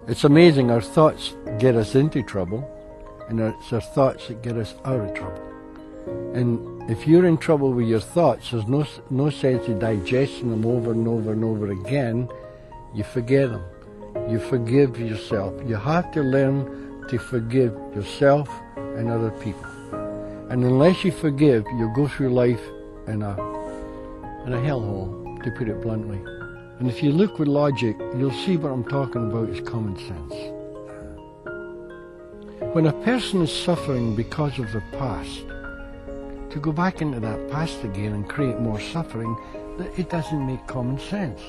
It's amazing, our thoughts get us into trouble, and it's our thoughts that get us out of trouble. And if you're in trouble with your thoughts, there's no sense in digesting them over and over and over again. You forget them. You forgive yourself. You have to learn to forgive yourself and other people. And unless you forgive, you'll go through life in a hellhole, to put it bluntly. And if you look with logic, you'll see what I'm talking about is common sense. When a person is suffering because of their past, to go back into that past again and create more suffering, it doesn't make common sense.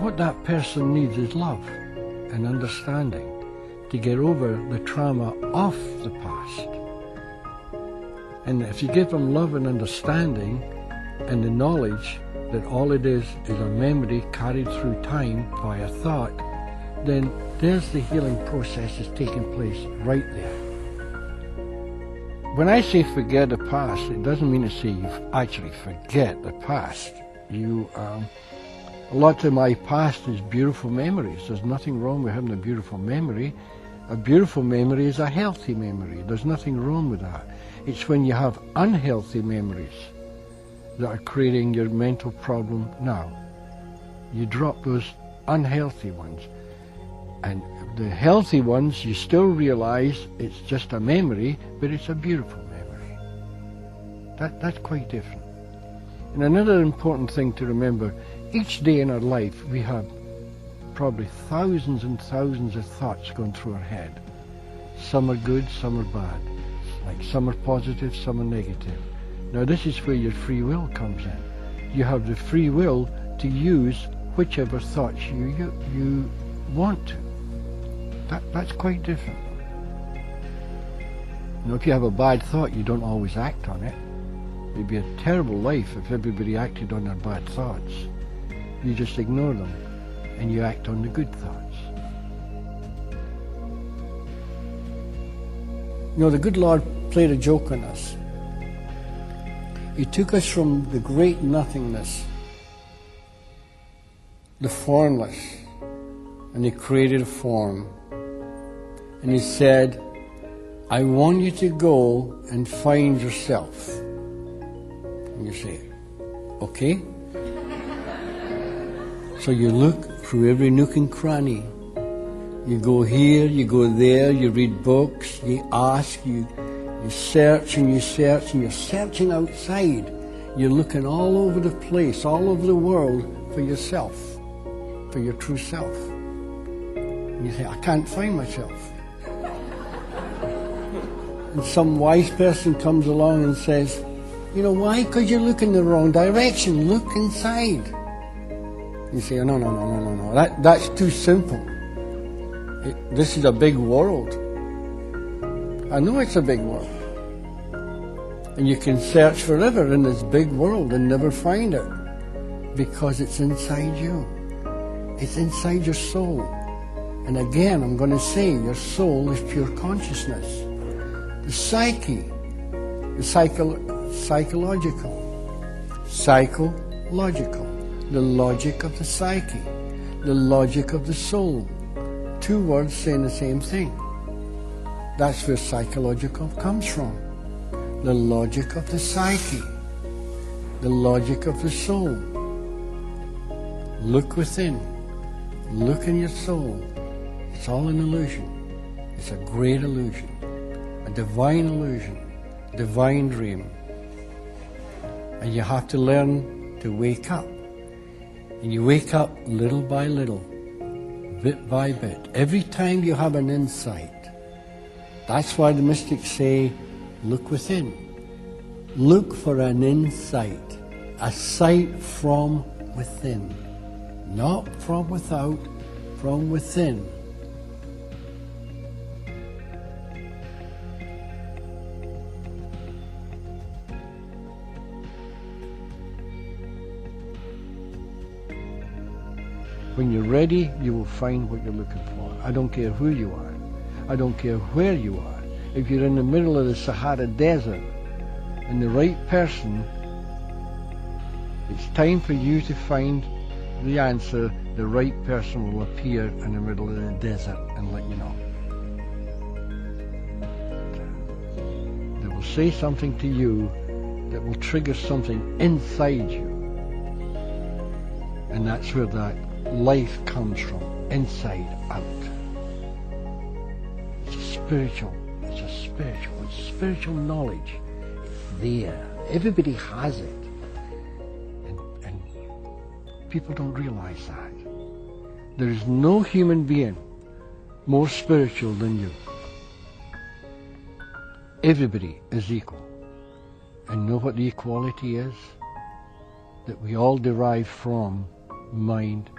What that person needs is love and understanding to get over the trauma of the past. And if you give them love and understanding and the knowledge that all it is a memory carried through time via thought, then there's the healing process is taking place right there. When I say forget the past, it doesn't mean to say you actually forget the past. A lot of my past is beautiful memories. There's nothing wrong with having a beautiful memory. A beautiful memory is a healthy memory. There's nothing wrong with that. It's when you have unhealthy memories that are creating your mental problem now. You drop those unhealthy ones. And the healthy ones, you still realize it's just a memory, but it's a beautiful memory. That's quite different. And another important thing to remember, each day in our life we have probably thousands and thousands of thoughts going through our head. Some are good, some are bad. Like some are positive, some are negative. Now this is where your free will comes in. You have the free will to use whichever thoughts you want to. That's quite different. If you have a bad thought, you don't always act on it. It'd be a terrible life if everybody acted on their bad thoughts. You just ignore them and you act on the good thoughts. The good Lord played a joke on us. He took us from the great nothingness, the formless, and He created a form. And He said, I want you to go and find yourself. And you say, okay. So you look through every nook and cranny. You go here, you go there, you read books, you ask, you search and you search, and you're searching outside. You're looking all over the place, all over the world for yourself, for your true self. And you say, I can't find myself. And some wise person comes along and says, you know why? Because you're looking the wrong direction. Look inside. You say, oh, no. That's too simple. This is a big world. I know it's a big world. And you can search forever in this big world and never find it. Because it's inside you. It's inside your soul. And again, I'm going to say, your soul is pure consciousness. The psyche, the psychological, the logic of the psyche, the logic of the soul. Two words saying the same thing. That's where psychological comes from. The logic of the psyche, the logic of the soul. Look within. Look in your soul. It's all an illusion. It's a great illusion. A divine illusion, divine dream. And you have to learn to wake up. And you wake up little by little, bit by bit. Every time you have an insight. That's why the mystics say, look within. Look for an insight, a sight from within. Not from without, from within. When you're ready, you will find what you're looking for. I don't care who you are. I don't care where you are. If you're in the middle of the Sahara Desert and the right person, it's time for you to find the answer, the right person will appear in the middle of the desert and let you know. They will say something to you that will trigger something inside you. And that's where that life comes from, inside out. It's spiritual knowledge. It's there. Everybody has it. And people don't realize that. There is no human being more spiritual than you. Everybody is equal. And know what the equality is? That we all derive from mind,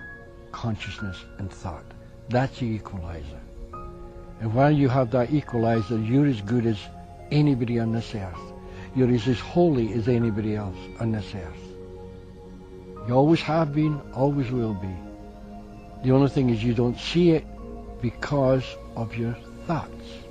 consciousness, and thought. That's the equalizer. And while you have that equalizer, you're as good as anybody on this earth. You're as holy as anybody else on this earth. You always have been, always will be. The only thing is you don't see it because of your thoughts.